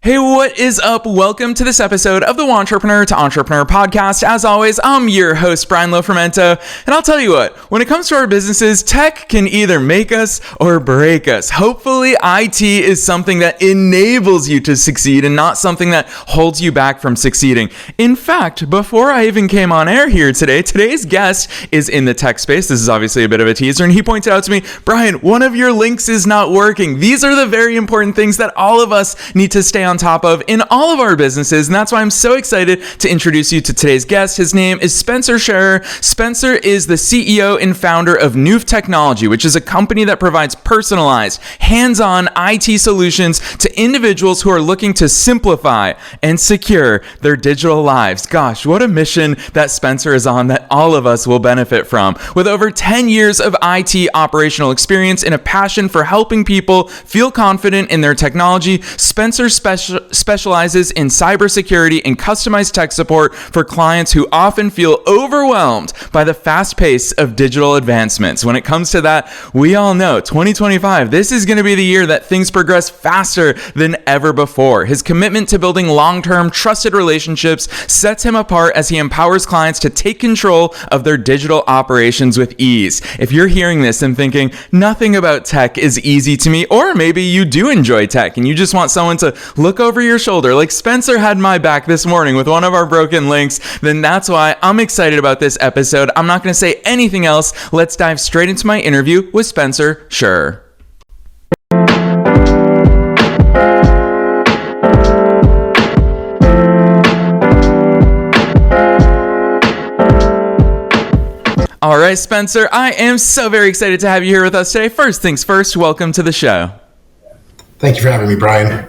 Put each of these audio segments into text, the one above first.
Hey, what is up? Welcome to this episode of the Wantrepreneur to Entrepreneur podcast. As always, I'm your host, Brian Lofrumento, and I'll tell you what, when it comes to our businesses, tech can either make us or break us. Hopefully, IT is something that enables you to succeed and not something that holds you back from succeeding. In fact, before I even came on air here today, today's guest is in the tech space. This is obviously a bit of a teaser, and he pointed out to me, Brian, one of your links is not working. These are the very important things that all of us need to stay on top of in all of our businesses, and that's why I'm so excited to introduce you to today's guest. His name is Spencer Scherer. Spencer is the CEO and founder of Newf Technology, which is a company that provides personalized, hands-on IT solutions to individuals who are looking to simplify and secure their digital lives. Gosh, what a mission that Spencer is on that all of us will benefit from. With over 10 years of IT operational experience and a passion for helping people feel confident in their technology, Spencer specializes in cybersecurity and customized tech support for clients who often feel overwhelmed by the fast pace of digital advancements. When it comes to that, we all know 2025, this is going to be the year that things progress faster than ever before. His commitment to building long-term trusted relationships sets him apart as he empowers clients to take control of their digital operations with ease. If you're hearing this and thinking nothing about tech is easy to me, or maybe you do enjoy tech and you just want someone to look over your shoulder, like Spencer had my back this morning with one of our broken links, then that's why I'm excited about this episode. I'm not going to say anything else. Let's dive straight into my interview with Spencer Scherer. All right, Spencer, I am so very excited to have you here with us today. First things first, welcome to the show. Thank you for having me, Brian.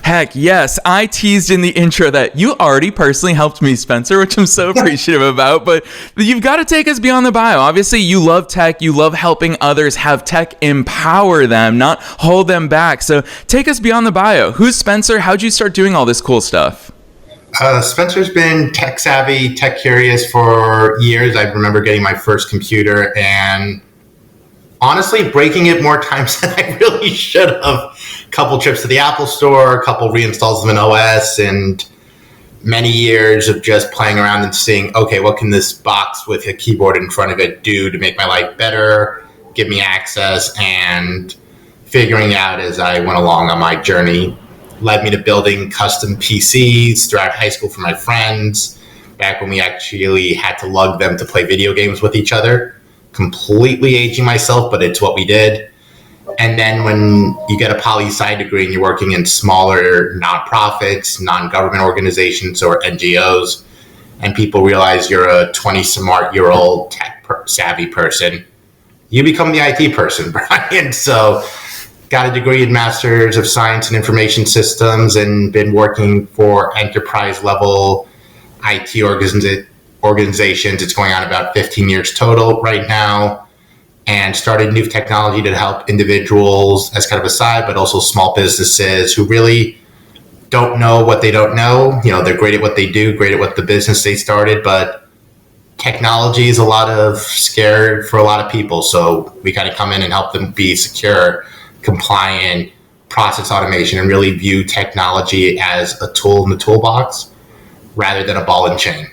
Heck yes, I teased in the intro that you already personally helped me, Spencer, which I'm so appreciative about, but you've got to take us beyond the bio. Obviously, you love tech, you love helping others have tech empower them, not hold them back. So take us beyond the bio. Who's Spencer? How'd you start doing all this cool stuff? Spencer's been tech savvy, tech curious for years. I remember getting my first computer and honestly breaking it more times than I really should have. Couple trips to the Apple Store, a couple reinstalls of an OS, and many years of just playing around and seeing, okay, what can this box with a keyboard in front of it do to make my life better, give me access, and figuring out as I went along on my journey led me to building custom PCs throughout high school for my friends, back when we actually had to lug them to play video games with each other. Completely aging myself, but it's what we did. And then when you get a poli-sci degree and you're working in smaller nonprofits, non-government organizations, or NGOs, and people realize you're a 20-some-year-old tech-savvy person, you become the IT person, Brian. So got a degree in Masters of Science in Information Systems and been working for enterprise-level IT organizations. It's going on about 15 years total right now. And started Newf Technology to help individuals as kind of a side, but also small businesses who really don't know what they don't know. You know, they're great at what they do, great at what the business they started, but technology is a lot of scare for a lot of people. So we kind of come in and help them be secure, compliant, process automation, and really view technology as a tool in the toolbox rather than a ball and chain.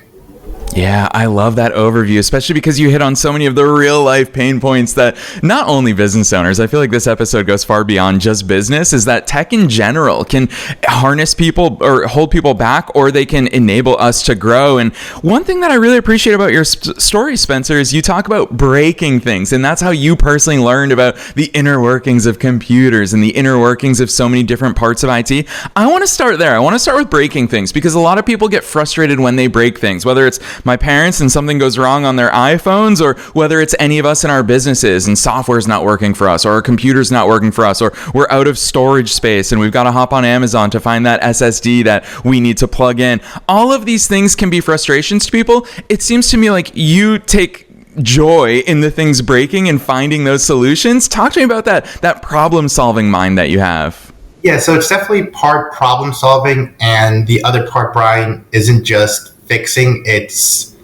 Yeah, I love that overview, especially because you hit on so many of the real life pain points that not only business owners, I feel like this episode goes far beyond just business, is that tech in general can harness people or hold people back, or they can enable us to grow. And one thing that I really appreciate about your story, Spencer, is you talk about breaking things. And that's how you personally learned about the inner workings of computers and the inner workings of so many different parts of IT. I want to start there. I want to start with breaking things, because a lot of people get frustrated when they break things, whether it's my parents and something goes wrong on their iPhones, or whether it's any of us in our businesses and software's not working for us, or our computer's not working for us, or we're out of storage space and we've got to hop on Amazon to find that SSD that we need to plug in. All of these things can be frustrations to people. It seems to me like you take joy in the things breaking and finding those solutions. Talk to me about that problem-solving mind that you have. Yeah, so it's definitely part problem solving, and the other part, Brian, isn't just fixing, it's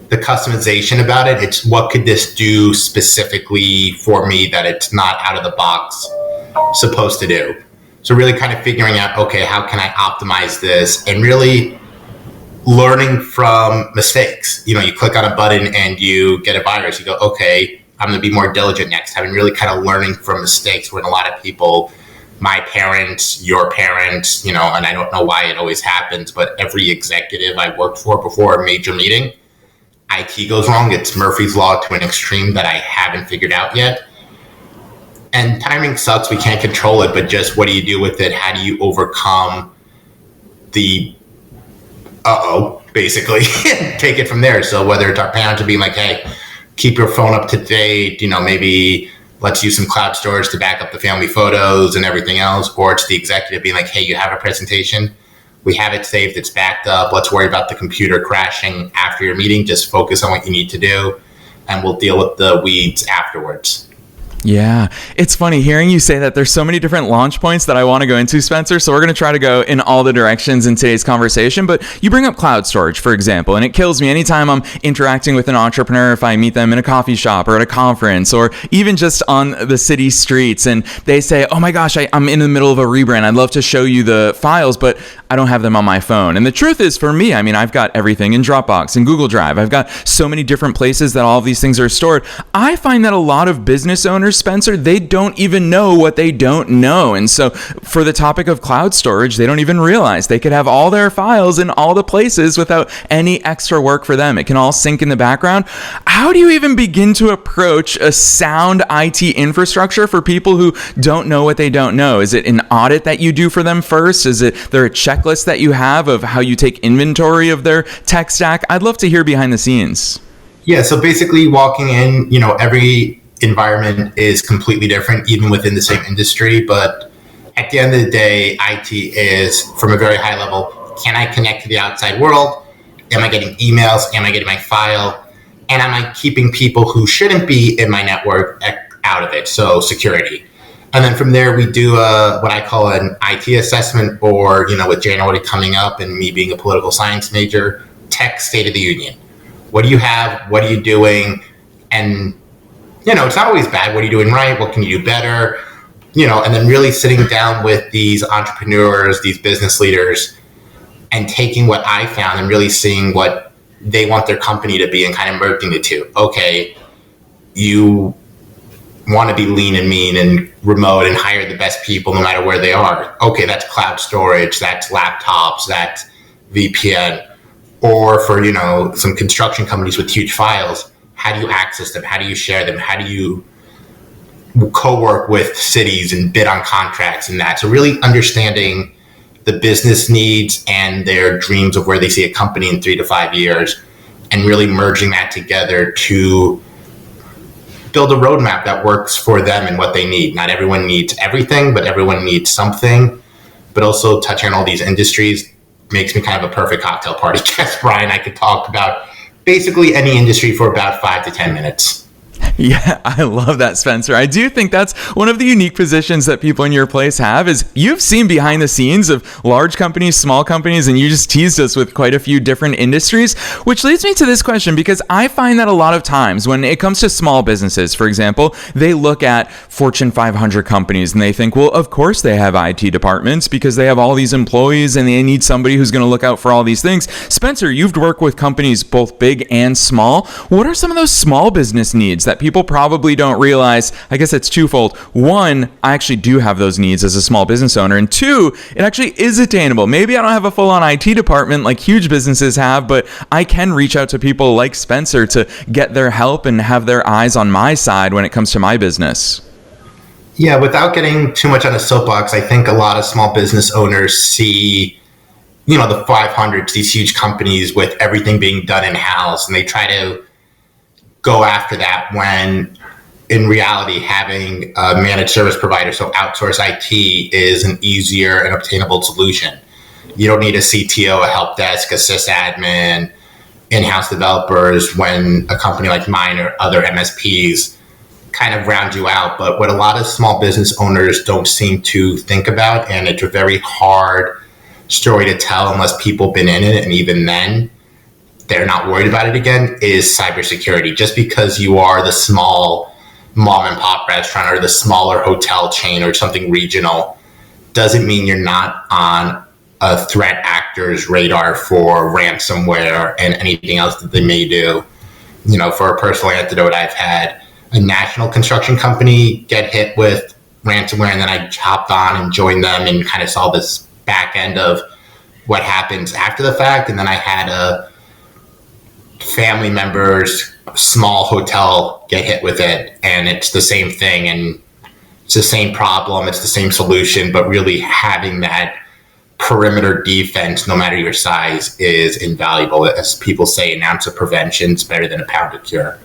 the customization about it. It's what could this do specifically for me that it's not out of the box supposed to do. So really kind of figuring out, okay, how can I optimize this, and really learning from mistakes. You click on a button and you get a virus. You go, okay, I'm going to be more diligent next time, and really kind of learning from mistakes when a lot of people, my parents, your parents, and I don't know why it always happens, but every executive I worked for before a major meeting, IT goes wrong. It's Murphy's Law to an extreme that I haven't figured out yet. And timing sucks. We can't control it, but just what do you do with it? How do you overcome the basically, take it from there? So whether it's our parents being like, hey, keep your phone up to date, maybe let's use some cloud storage to back up the family photos and everything else, or it's the executive being like, hey, you have a presentation, we have it saved, it's backed up, let's worry about the computer crashing after your meeting, just focus on what you need to do, and we'll deal with the weeds afterwards. Yeah, it's funny hearing you say that. There's so many different launch points that I want to go into, Spencer. So we're going to try to go in all the directions in today's conversation. But you bring up cloud storage, for example, and it kills me anytime I'm interacting with an entrepreneur, if I meet them in a coffee shop or at a conference or even just on the city streets, and they say, oh my gosh, I'm in the middle of a rebrand. I'd love to show you the files, but I don't have them on my phone. And the truth is, for me, I've got everything in Dropbox and Google Drive. I've got so many different places that all of these things are stored. I find that a lot of business owners, Spencer, they don't even know what they don't know. And so for the topic of cloud storage, they don't even realize they could have all their files in all the places without any extra work for them. It can all sync in the background. How do you even begin to approach a sound IT infrastructure for people who don't know what they don't know? Is it an audit that you do for them first? Is there a checklist that you have of how you take inventory of their tech stack? I'd love to hear behind the scenes. Yeah, so basically walking in, every environment is completely different, even within the same industry. But at the end of the day, IT is, from a very high level, can I connect to the outside world? Am I getting emails? Am I getting my file? And am I keeping people who shouldn't be in my network out of it? So security. And then from there, we do what I call an IT assessment, or, with January coming up and me being a political science major, tech state of the union. What do you have? What are you doing? And it's not always bad. What are you doing right? What can you do better? And then really sitting down with these entrepreneurs, these business leaders, and taking what I found and really seeing what they want their company to be and kind of merging the two. Okay, you want to be lean and mean and remote and hire the best people no matter where they are. Okay, that's cloud storage, that's laptops, that's VPN. Or for, some construction companies with huge files, how do you access them? How do you share them? How do you co-work with cities and bid on contracts and that? So really understanding the business needs and their dreams of where they see a company in 3 to 5 years, and really merging that together to build a roadmap that works for them and what they need. Not everyone needs everything, but everyone needs something. But also touching on all these industries makes me kind of a perfect cocktail party guest, Brian. I could talk about basically any industry for about 5 to 10 minutes. Yeah, I love that, Spencer. I do think that's one of the unique positions that people in your place have, is you've seen behind the scenes of large companies, small companies, and you just teased us with quite a few different industries, which leads me to this question, because I find that a lot of times when it comes to small businesses, for example, they look at Fortune 500 companies and they think, well, of course they have IT departments because they have all these employees and they need somebody who's going to look out for all these things. Spencer, you've worked with companies both big and small. What are some of those small business needs that people probably don't realize? I guess it's twofold. One, I actually do have those needs as a small business owner. And two, it actually is attainable. Maybe I don't have a full-on IT department like huge businesses have, but I can reach out to people like Spencer to get their help and have their eyes on my side when it comes to my business. Yeah, without getting too much on a soapbox, I think a lot of small business owners see, the 500s, these huge companies with everything being done in-house, and they try to go after that, when in reality, having a managed service provider, so outsource IT, is an easier and obtainable solution. You don't need a CTO, a help desk, a sysadmin, in-house developers, when a company like mine or other MSPs kind of round you out. But what a lot of small business owners don't seem to think about, and it's a very hard story to tell unless people been in it, and even then, they're not worried about it again, is cybersecurity. Just because you are the small mom and pop restaurant or the smaller hotel chain or something regional, doesn't mean you're not on a threat actor's radar for ransomware and anything else that they may do. For a personal anecdote, I've had a national construction company get hit with ransomware, and then I hopped on and joined them and kind of saw this back end of what happens after the fact. And then I had a family member's small hotel get hit with it, and it's the same thing, and it's the same problem, it's the same solution, but really having that perimeter defense, no matter your size, is invaluable. As people say, an ounce of prevention is better than a pound of cure.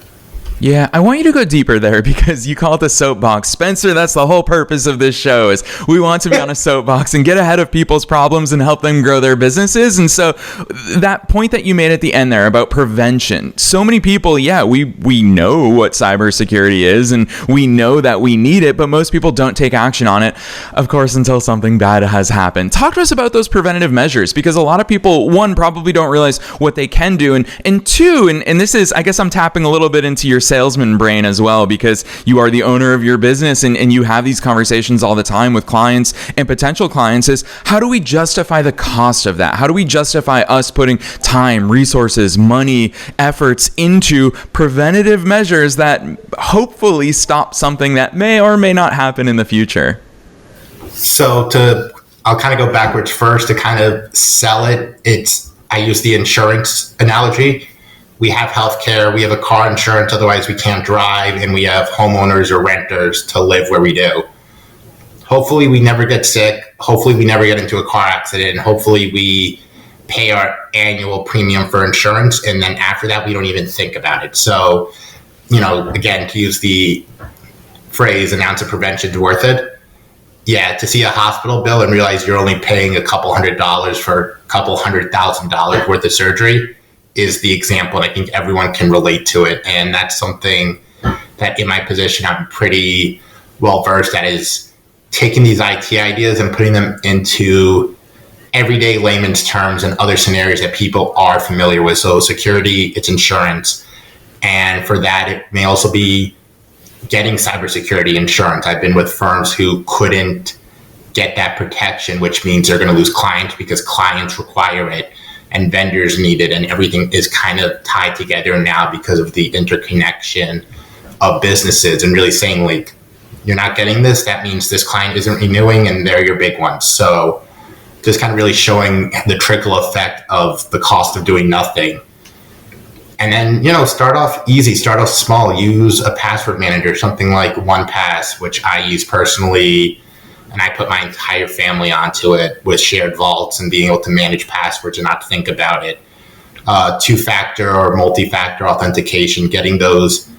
Yeah, I want you to go deeper there because you call it the soapbox. Spencer, that's the whole purpose of this show, is we want to be on a soapbox and get ahead of people's problems and help them grow their businesses. And so that point that you made at the end there about prevention, so many people, we know what cybersecurity is and we know that we need it, but most people don't take action on it, of course, until something bad has happened. Talk to us about those preventative measures, because a lot of people, one, probably don't realize what they can do, and two, and this is, I guess I'm tapping a little bit into your salesman brain as well, because you are the owner of your business and you have these conversations all the time with clients and potential clients, is how do we justify the cost of that? How do we justify us putting time, resources, money, efforts into preventative measures that hopefully stop something that may or may not happen in the future? So I'll kind of go backwards first to kind of sell it. I use the insurance analogy. We have healthcare, we have a car insurance, otherwise we can't drive, and we have homeowners or renters to live where we do. Hopefully we never get sick. Hopefully we never get into a car accident. Hopefully we pay our annual premium for insurance, and then after that we don't even think about it. So, again, to use the phrase, an ounce of prevention is worth it. Yeah, to see a hospital bill and realize you're only paying a couple $100 for a couple $100,000 worth of surgery is the example, and I think everyone can relate to it. And that's something that in my position I'm pretty well versed at, is taking these IT ideas and putting them into everyday layman's terms and other scenarios that people are familiar with. So security, it's insurance. And for that, it may also be getting cybersecurity insurance. I've been with firms who couldn't get that protection, which means they're going to lose clients because clients require it and vendors need it, and everything is kind of tied together now because of the interconnection of businesses, and really saying, like, you're not getting this, that means this client isn't renewing, and they're your big ones. So just kind of really showing the trickle effect of the cost of doing nothing. And then, start off easy, start off small, use a password manager, something like 1Pass, which I use personally, and I put my entire family onto it with shared vaults and being able to manage passwords and not think about it. Two-factor or multi-factor authentication, getting those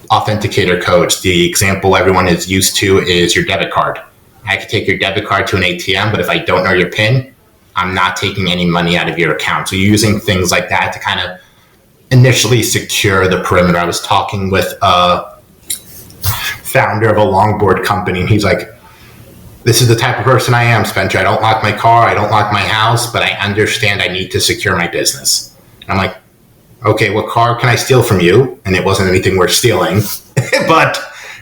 authenticator codes. The example everyone is used to is your debit card. I could take your debit card to an ATM, but if I don't know your PIN, I'm not taking any money out of your account. So using things like that to kind of initially secure the perimeter. I was talking with a founder of a longboard company, and he's like, this is the type of person I am, Spencer. I don't lock my car, I don't lock my house, but I understand I need to secure my business. And I'm like, okay, what car can I steal from you? And it wasn't anything worth stealing, but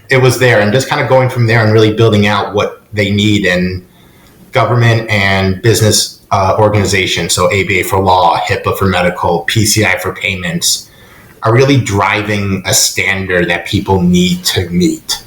it was there. And just kind of going from there and really building out what they need in government and business organizations. So ABA for law, HIPAA for medical, PCI for payments, are really driving a standard that people need to meet.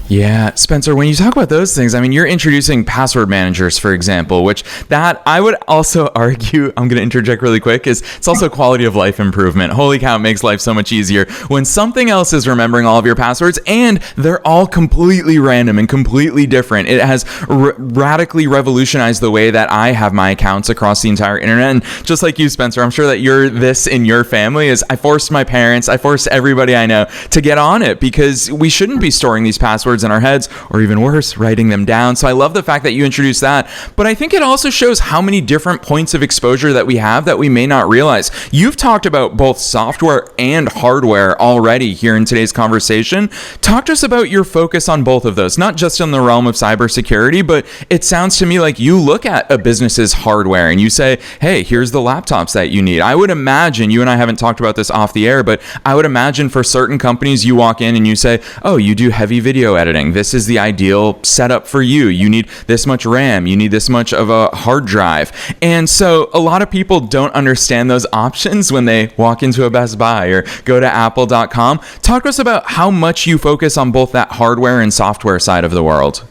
Yeah, Spencer, when you talk about those things, I mean, you're introducing password managers, for example, which that I would also argue, I'm going to interject really quick, is it's also quality of life improvement. Holy cow, it makes life so much easier when something else is remembering all of your passwords and they're all completely random and completely different. It has radically revolutionized the way that I have my accounts across the entire internet. And just like you, Spencer, I'm sure that you're this in your family, is I forced my parents, I forced everybody I know to get on it, because we shouldn't be storing these passwords in our heads, or even worse, writing them down. So I love the fact that you introduced that, but I think it also shows how many different points of exposure that we have that we may not realize. You've talked about both software and hardware already here in today's conversation. Talk to us about your focus on both of those, not just in the realm of cybersecurity, but it sounds to me like you look at a business's hardware and you say, hey, here's the laptops that you need. I would imagine, you and I haven't talked about this off the air, but I would imagine for certain companies, you walk in and you say, oh, you do heavy video editing, editing. This is the ideal setup for you. You need this much RAM. You need this much of a hard drive. And so a lot of people don't understand those options when they walk into a Best Buy or go to apple.com. Talk to us about how much you focus on both that hardware and software side of the world.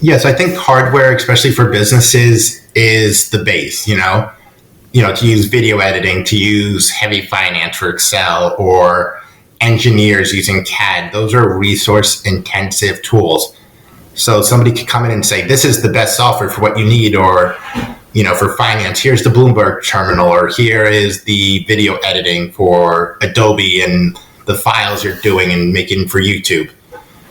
Yes, I think hardware, especially for businesses, is the base, to use video editing, to use heavy finance for Excel, or engineers using CAD. Those are resource intensive tools. So somebody could come in and say, this is the best software for what you need, or, for finance, here's the Bloomberg terminal, or here is the video editing for Adobe and the files you're doing and making for YouTube.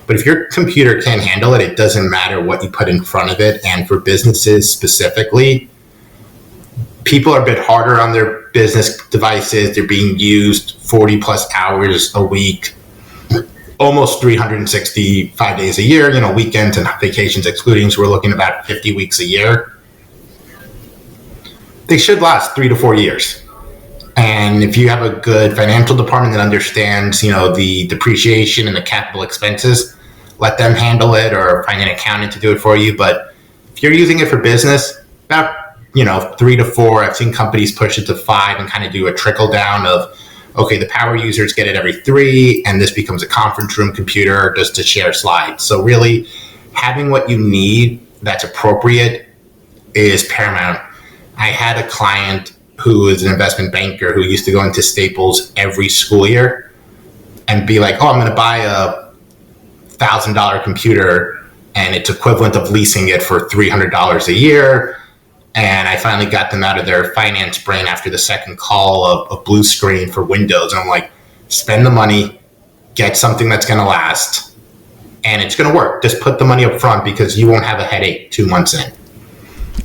But if your computer can't handle it, it doesn't matter what you put in front of it. And for businesses specifically, people are a bit harder on their business devices. They're being used 40 plus hours a week, almost 365 days a year, weekends and vacations excluding. So we're looking at about 50 weeks a year. They should last 3 to 4 years. And if you have a good financial department that understands, the depreciation and the capital expenses, let them handle it, or find an accountant to do it for you. But if you're using it for business, about 3 to 4. I've seen companies push it to 5 and kind of do a trickle down of, okay, the power users get it every 3, and this becomes a conference room computer just to share slides. So really, having what you need that's appropriate is paramount. I had a client who is an investment banker who used to go into Staples every school year and be like, I'm going to buy a $1,000 computer, and it's equivalent of leasing it for $300 a year. And I finally got them out of their finance brain after the second call of blue screen for Windows. And I'm like, spend the money, get something that's going to last, and it's going to work. Just put the money up front, because you won't have a headache 2 months in.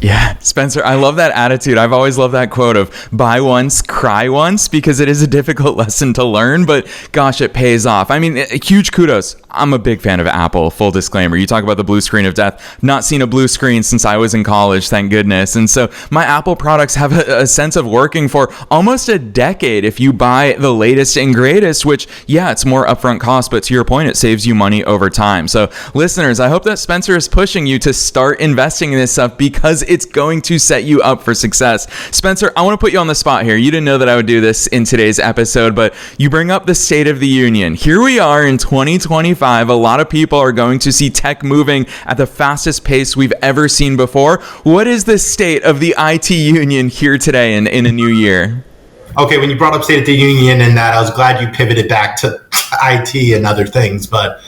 Yeah, Spencer, I love that attitude. I've always loved that quote of buy once, cry once, because it is a difficult lesson to learn, but gosh, it pays off. I mean, huge kudos. I'm a big fan of Apple, full disclaimer. You talk about the blue screen of death. Not seen a blue screen since I was in college, thank goodness. And so my Apple products have a sense of working for almost a decade if you buy the latest and greatest, which, yeah, it's more upfront cost, but to your point, it saves you money over time. So listeners, I hope that Spencer is pushing you to start investing in this stuff, because it's going to set you up for success. Spencer, I want to put you on the spot here. You didn't know that I would do this in today's episode, but you bring up the State of the Union. Here we are in 2025. A lot of people are going to see tech moving at the fastest pace we've ever seen before. What is the state of the IT union here today in a new year? Okay, when you brought up State of the Union and that, I was glad you pivoted back to IT and other things. But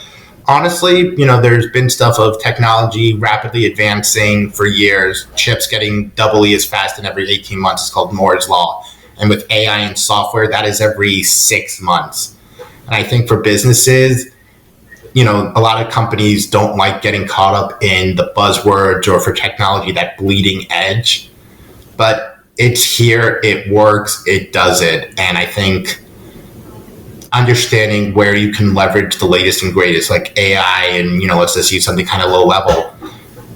honestly, there's been stuff of technology rapidly advancing for years, chips getting doubly as fast in every 18 months. It's called Moore's Law. And with AI and software, that is every 6 months. And I think for businesses, a lot of companies don't like getting caught up in the buzzwords, or for technology, that bleeding edge. But it's here, it works, it does it. And I think understanding where you can leverage the latest and greatest, like AI, and, let's just use something kind of low level.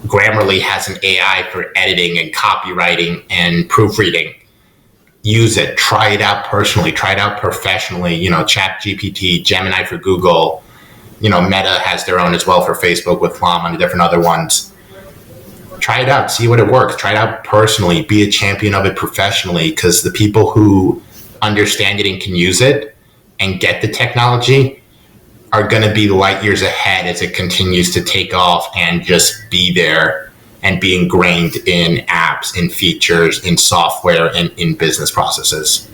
Grammarly has an AI for editing and copywriting and proofreading. Use it, try it out personally, try it out professionally. ChatGPT, Gemini for Google. Meta has their own as well for Facebook with Llama and different other ones. Try it out, see what it works. Try it out personally, be a champion of it professionally, because the people who understand it and can use it and get the technology are going to be light years ahead as it continues to take off and just be there and be ingrained in apps, in features, in software, and in business processes.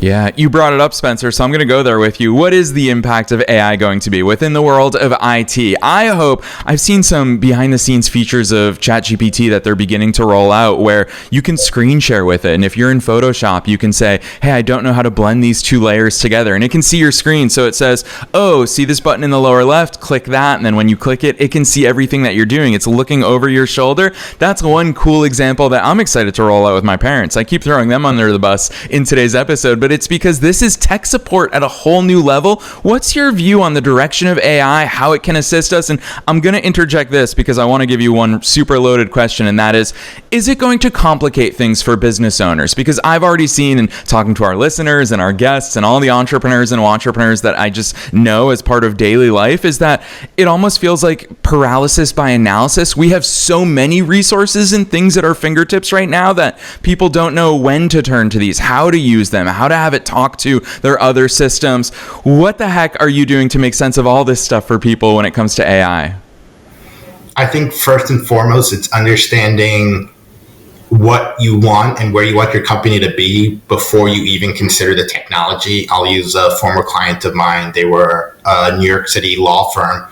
Yeah, you brought it up, Spencer, so I'm going to go there with you. What is the impact of AI going to be within the world of IT? I've seen some behind-the-scenes features of ChatGPT that they're beginning to roll out where you can screen share with it. And if you're in Photoshop, you can say, hey, I don't know how to blend these two layers together. And it can see your screen. So it says, oh, see this button in the lower left? Click that. And then when you click it, it can see everything that you're doing. It's looking over your shoulder. That's one cool example that I'm excited to roll out with my parents. I keep throwing them under the bus in today's episode, but but it's because this is tech support at a whole new level. What's your view on the direction of AI, how it can assist us? And I'm going to interject this because I want to give you one super loaded question, and that is it going to complicate things for business owners? Because I've already seen, and talking to our listeners and our guests and all the entrepreneurs and entrepreneurs that I just know as part of daily life, is that it almost feels like paralysis by analysis. We have so many resources and things at our fingertips right now that people don't know when to turn to these, how to use them, how to have it talk to their other systems. What the heck are you doing to make sense of all this stuff for people when it comes to AI? I think first and foremost, it's understanding what you want and where you want your company to be before you even consider the technology. I'll use a former client of mine. They were a New York City law firm,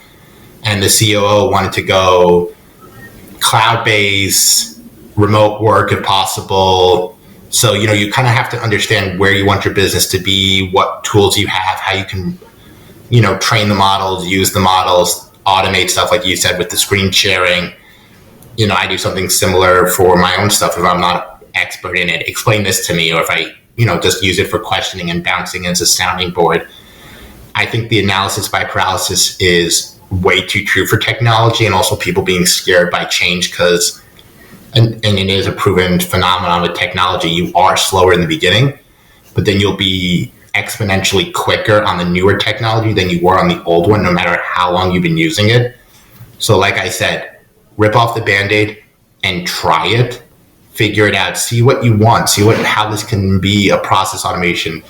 and the COO wanted to go cloud-based, remote work if possible. So, you kind of have to understand where you want your business to be, what tools you have, how you can, train the models, use the models, automate stuff like you said with the screen sharing. I do something similar for my own stuff if I'm not an expert in it. Explain this to me, or if I, just use it for questioning and bouncing as a sounding board. I think the analysis by paralysis is way too true for technology, and also people being scared by change because, and it is a proven phenomenon with technology, you are slower in the beginning, but then you'll be exponentially quicker on the newer technology than you were on the old one, no matter how long you've been using it. So like I said, rip off the Band-Aid and try it, figure it out, see what you want, see how this can be a process automation.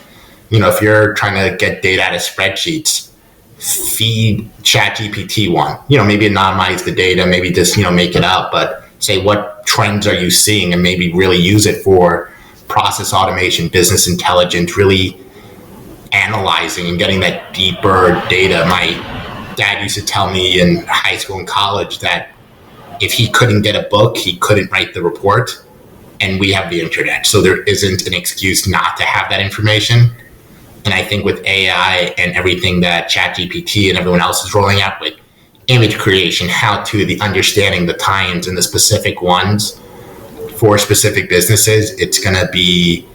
If you're trying to get data out of spreadsheets, feed ChatGPT one, maybe anonymize the data, maybe just, make it up, but say, what trends are you seeing, and maybe really use it for process automation, business intelligence, really analyzing and getting that deeper data. My dad used to tell me in high school and college that if he couldn't get a book, he couldn't write the report, and we have the internet. So there isn't an excuse not to have that information. And I think with AI and everything that ChatGPT and everyone else is rolling out with image creation, the understanding the tie-ins and the specific ones for specific businesses, it's going to be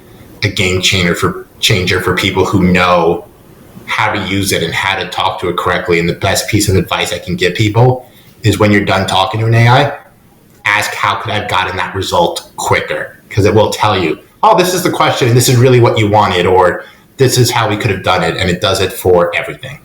a game changer for people who know how to use it and how to talk to it correctly. And the best piece of advice I can give people is when you're done talking to an AI, ask how could I have gotten that result quicker? Because it will tell you, oh, this is the question, and this is really what you wanted, or this is how we could have done it, and it does it for everything.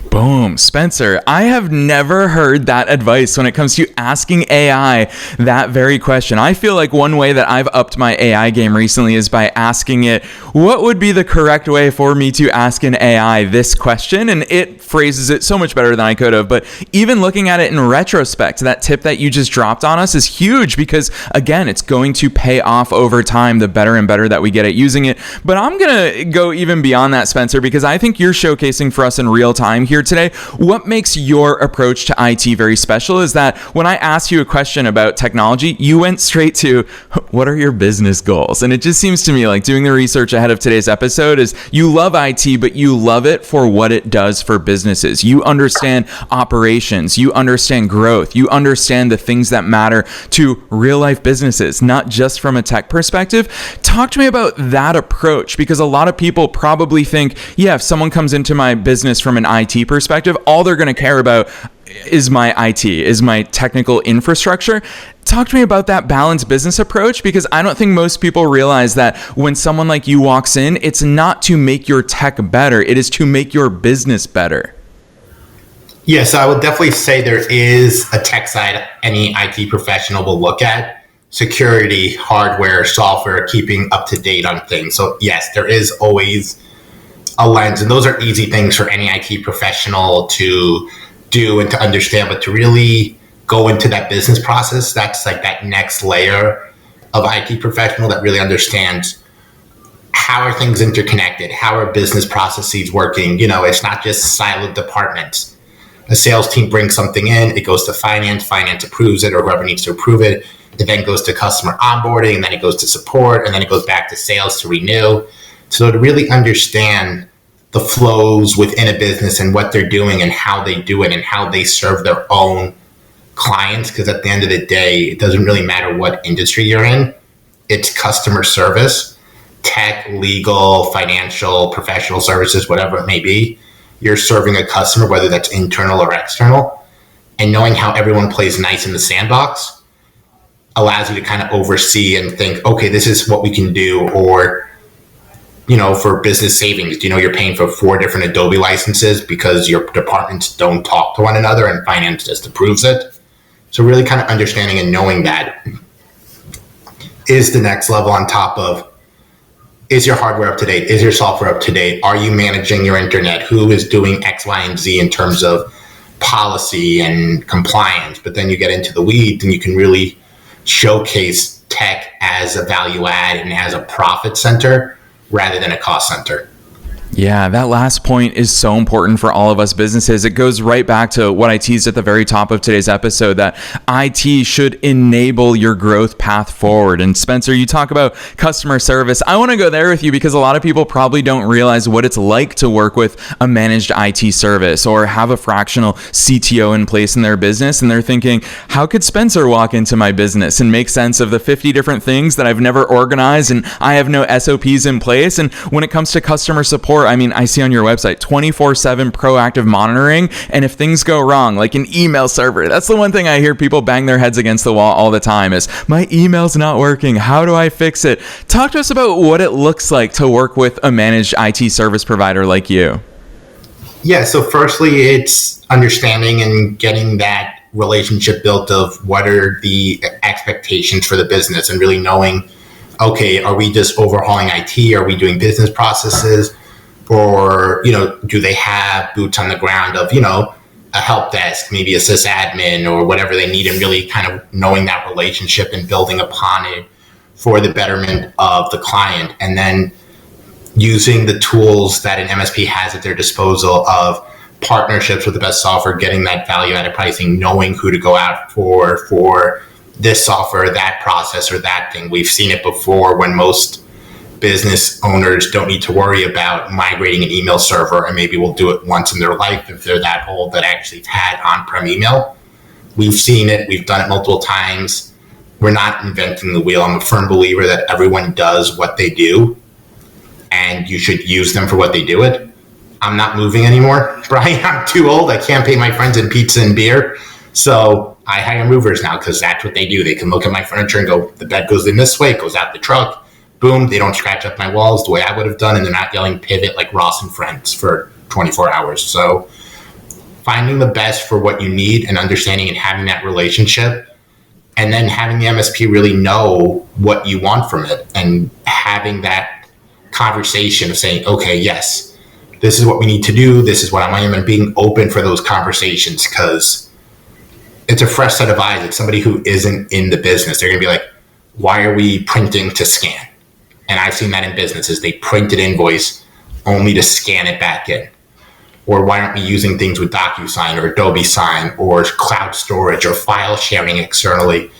Boom. Spencer, I have never heard that advice when it comes to asking AI that very question. I feel like one way that I've upped my AI game recently is by asking it, what would be the correct way for me to ask an AI this question? And it phrases it so much better than I could have. But even looking at it in retrospect, that tip that you just dropped on us is huge because, again, it's going to pay off over time the better and better that we get at using it. But I'm going to go even beyond that, Spencer, because I think you're showcasing for us in real time here today. What makes your approach to IT very special is that when I asked you a question about technology, you went straight to what are your business goals? And it just seems to me like doing the research ahead of today's episode is you love IT, but you love it for what it does for businesses. You understand operations, you understand growth, you understand the things that matter to real life businesses, not just from a tech perspective. Talk to me about that approach, because a lot of people probably think, yeah, if someone comes into my business from an IT perspective, all they're going to care about is my IT, is my technical infrastructure. Talk to me about that balanced business approach, because I don't think most people realize that when someone like you walks in, it's not to make your tech better, it is to make your business better. Yes, I would definitely say there is a tech side any IT professional will look at. Security, hardware, software, keeping up to date on things. So yes, there is always a lens, and those are easy things for any IT professional to do and to understand, but to really go into that business process, that's like that next layer of IT professional that really understands how are things interconnected, how are business processes working. It's not just siloed departments. A sales team brings something in, it goes to finance approves it, or whoever needs to approve it. It then goes to customer onboarding, and then it goes to support, and then it goes back to sales to renew. So to really understand the flows within a business and what they're doing and how they do it and how they serve their own clients, because at the end of the day, it doesn't really matter what industry you're in. It's customer service. tech, legal, financial, professional services, whatever it may be, you're serving a customer, whether that's internal or external, and knowing how everyone plays nice in the sandbox allows you to kind of oversee and think, okay, this is what we can do. Or, for business savings, you're paying for 4 different Adobe licenses because your departments don't talk to one another and finance just approves it. So really kind of understanding and knowing that is the next level on top of, is your hardware up to date? Is your software up to date? Are you managing your internet? Who is doing X, Y, and Z in terms of policy and compliance? But then you get into the weeds and you can really showcase tech as a value add and as a profit center rather than a cost center. Yeah, that last point is so important for all of us businesses. It goes right back to what I teased at the very top of today's episode, that IT should enable your growth path forward. And Spencer, you talk about customer service. I want to go there with you because a lot of people probably don't realize what it's like to work with a managed IT service or have a fractional CTO in place in their business. And they're thinking, how could Spencer walk into my business and make sense of the 50 different things that I've never organized and I have no SOPs in place? And when it comes to customer support, I see on your website 24/7 proactive monitoring. And if things go wrong, like an email server, that's the one thing I hear people bang their heads against the wall all the time is, my email's not working. How do I fix it? Talk to us about what it looks like to work with a managed IT service provider like you. Yeah, so firstly, it's understanding and getting that relationship built of what are the expectations for the business and really knowing, okay, are we just overhauling IT? Are we doing business processes? Or, do they have boots on the ground of, a help desk, maybe a sysadmin or whatever they need, and really kind of knowing that relationship and building upon it for the betterment of the client. And then using the tools that an MSP has at their disposal of partnerships with the best software, getting that value added pricing, knowing who to go out for this software, that process, or that thing. We've seen it before when most business owners don't need to worry about migrating an email server, and maybe will do it once in their life if they're that old that actually had on-prem email. We've seen it. We've done it multiple times. We're not inventing the wheel. I'm a firm believer that everyone does what they do, and you should use them for what they do it. I'm not moving anymore, Brian. I'm too old. I can't pay my friends in pizza and beer. So I hire movers now because that's what they do. They can look at my furniture and go, the bed goes in this way, it goes out the truck. Boom, they don't scratch up my walls the way I would have done, and they're not yelling pivot like Ross and Friends for 24 hours. So finding the best for what you need and understanding and having that relationship, and then having the MSP really know what you want from it and having that conversation of saying, okay, yes, this is what we need to do. This is what I am, and being open for those conversations because it's a fresh set of eyes. It's somebody who isn't in the business. They're going to be like, why are we printing to scan? And I've seen that in businesses. They print an invoice only to scan it back in. Or why aren't we using things with DocuSign or Adobe Sign or cloud storage or file sharing externally?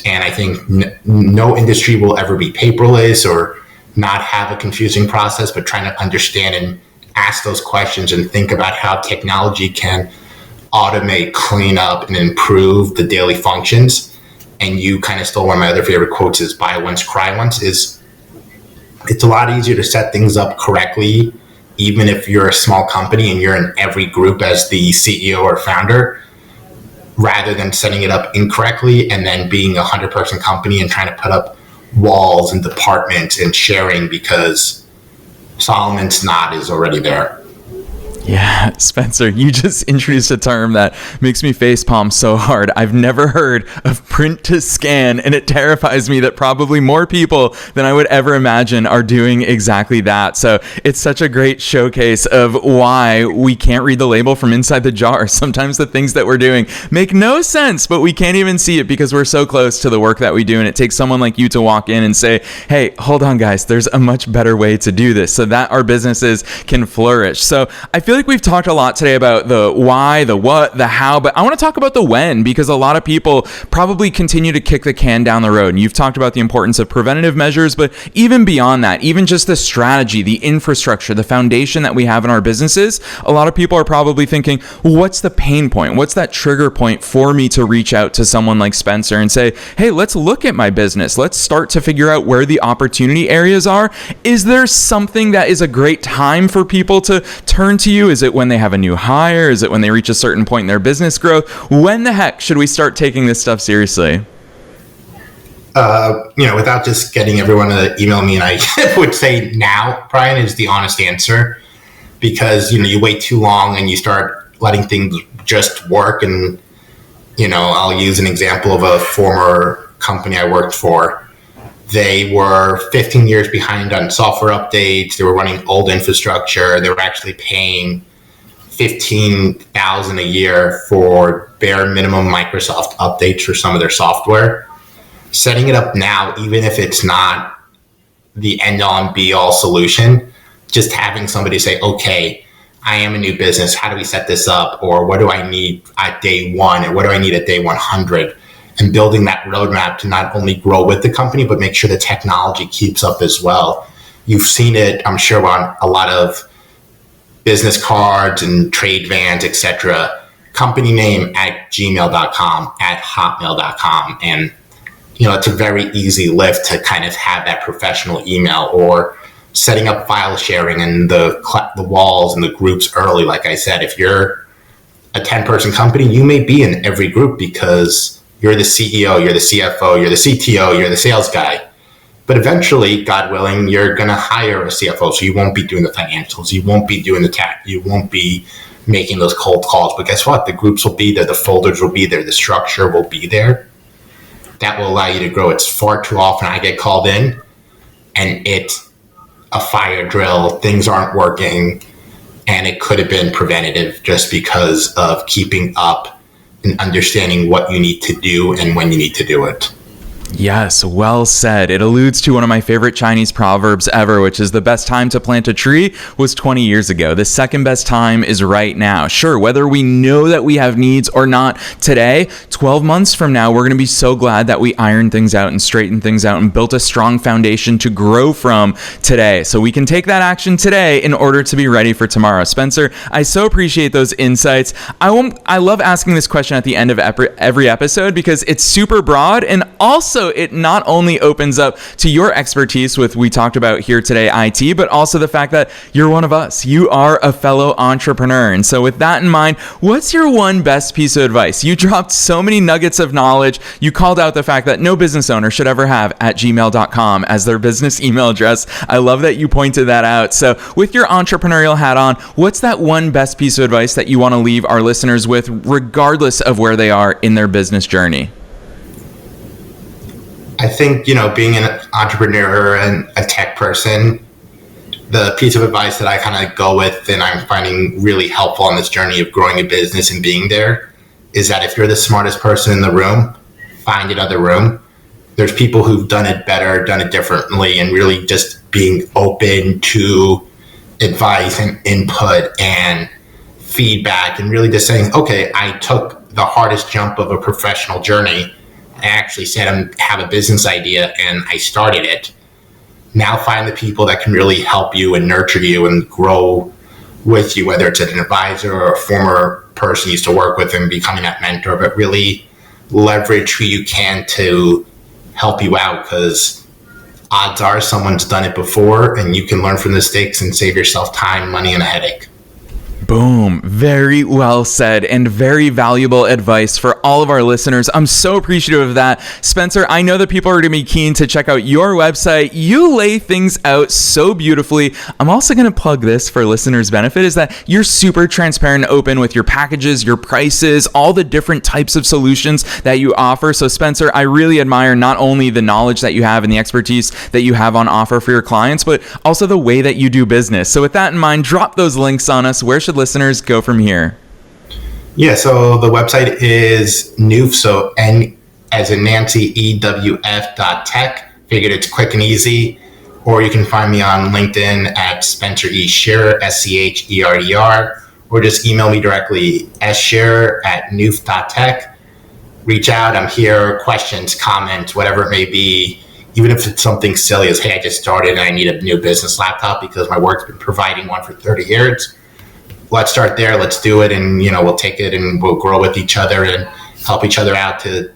And I think no industry will ever be paperless or not have a confusing process, but trying to understand and ask those questions and think about how technology can automate, clean up, and improve the daily functions. And you kind of stole one of my other favorite quotes is buy once, cry once. It's a lot easier to set things up correctly, even if you're a small company and you're in every group as the CEO or founder, rather than setting it up incorrectly and then being a 100-person company and trying to put up walls and departments and sharing because Solomon's knot is already there. Yeah, Spencer, you just introduced a term that makes me facepalm so hard. I've never heard of print to scan, and it terrifies me that probably more people than I would ever imagine are doing exactly that. So it's such a great showcase of why we can't read the label from inside the jar. Sometimes the things that we're doing make no sense, but we can't even see it because we're so close to the work that we do. And it takes someone like you to walk in and say, hey, hold on, guys, there's a much better way to do this so that our businesses can flourish. So I feel like we've talked a lot today about the why, the what, the how, but I want to talk about the when, because a lot of people probably continue to kick the can down the road. And you've talked about the importance of preventative measures, but even beyond that, even just the strategy, the infrastructure, the foundation that we have in our businesses, a lot of people are probably thinking, what's the pain point? What's that trigger point for me to reach out to someone like Spencer and say, hey, let's look at my business. Let's start to figure out where the opportunity areas are. Is there something that is a great time for people to turn to you? Is it when they have a new hire? Is it when they reach a certain point in their business growth? When the heck should we start taking this stuff seriously? Without just getting everyone to email me, and I would say now, Brian, is the honest answer, because, you wait too long and you start letting things just work. And, I'll use an example of a former company I worked for. They were 15 years behind on software updates. They were running old infrastructure. They were actually paying $15,000 a year for bare minimum Microsoft updates for some of their software. Setting it up now, even if it's not the end-all and be-all solution, just having somebody say, okay, I am a new business. How do we set this up? Or what do I need at day one? And what do I need at day 100? And building that roadmap to not only grow with the company, but make sure the technology keeps up as well. You've seen it, I'm sure, on a lot of business cards and trade vans, etc. Company name at gmail.com, at hotmail.com. And, it's a very easy lift to kind of have that professional email, or setting up file sharing and the walls and the groups early. Like I said, if you're a 10-person company, you may be in every group because you're the CEO, you're the CFO, you're the CTO, you're the sales guy. But eventually, God willing, you're going to hire a CFO. So you won't be doing the financials. You won't be doing the tax. You won't be making those cold calls. But guess what? The groups will be there. The folders will be there. The structure will be there. That will allow you to grow. It's far too often I get called in and it's a fire drill. Things aren't working. And it could have been preventative just because of keeping up and understanding what you need to do and when you need to do it. Yes, well said. It alludes to one of my favorite Chinese proverbs ever, which is the best time to plant a tree was 20 years ago. The second best time is right now. Sure, whether we know that we have needs or not today, 12 months from now, we're going to be so glad that we ironed things out and straightened things out and built a strong foundation to grow from today. So we can take that action today in order to be ready for tomorrow. Spencer, I so appreciate those insights. I love asking this question at the end of every episode because it's super broad, and also it not only opens up to your expertise with we talked about here today, IT, but also the fact that you're one of us. You are a fellow entrepreneur. And so with that in mind, what's your one best piece of advice? You dropped so many nuggets of knowledge. You called out the fact that no business owner should ever have at gmail.com as their business email address. I love that you pointed that out. So with your entrepreneurial hat on, what's that one best piece of advice that you want to leave our listeners with, regardless of where they are in their business journey? I think, being an entrepreneur and a tech person, the piece of advice that I kind of go with and I'm finding really helpful on this journey of growing a business and being there is that if you're the smartest person in the room, find another room. There's people who've done it better, done it differently, and really just being open to advice and input and feedback and really just saying, okay, I took the hardest jump of a professional journey. I actually said I have a business idea and I started it. Now find the people that can really help you and nurture you and grow with you, whether it's an advisor or a former person you used to work with and becoming that mentor, but really leverage who you can to help you out, because odds are someone's done it before and you can learn from the mistakes and save yourself time, money, and a headache. Boom. Very well said and very valuable advice for all of our listeners. I'm so appreciative of that. Spencer, I know that people are going to be keen to check out your website. You lay things out so beautifully. I'm also going to plug this for listeners' benefit, is that you're super transparent and open with your packages, your prices, all the different types of solutions that you offer. So Spencer, I really admire not only the knowledge that you have and the expertise that you have on offer for your clients, but also the way that you do business. So with that in mind, drop those links on us. Where should listeners go from here? Yeah, so the website is Newf, so N as in Nancy, EWF.tech. Figured it's quick and easy. Or you can find me on LinkedIn at Spencer E. Scherer, SCHERER, or just email me directly, scherer@newf.tech. Reach out. I'm here. Questions, comments, whatever it may be. Even if it's something silly as, hey, I just started and I need a new business laptop because my work's been providing one for 30 years. Let's start there. Let's do it. And, we'll take it and we'll grow with each other and help each other out to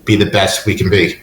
be the best we can be.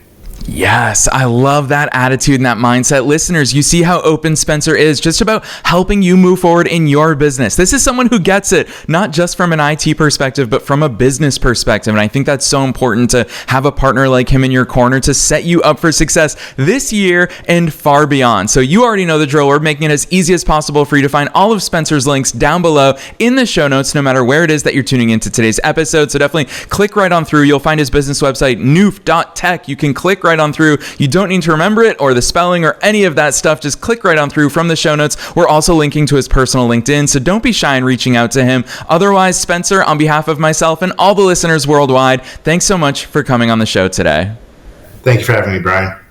Yes, I love that attitude and that mindset. Listeners, you see how open Spencer is just about helping you move forward in your business. This is someone who gets it, not just from an IT perspective, but from a business perspective. And I think that's so important to have a partner like him in your corner to set you up for success this year and far beyond. So you already know the drill. We're making it as easy as possible for you to find all of Spencer's links down below in the show notes, no matter where it is that you're tuning into today's episode. So definitely click right on through. You'll find his business website, newf.tech. You can click right on through. You don't need to remember it or the spelling or any of that stuff. Just click right on through from the show notes. We're also linking to his personal LinkedIn, so don't be shy in reaching out to him. Otherwise, Spencer, on behalf of myself and all the listeners worldwide, thanks so much for coming on the show today. Thank you for having me, Brian.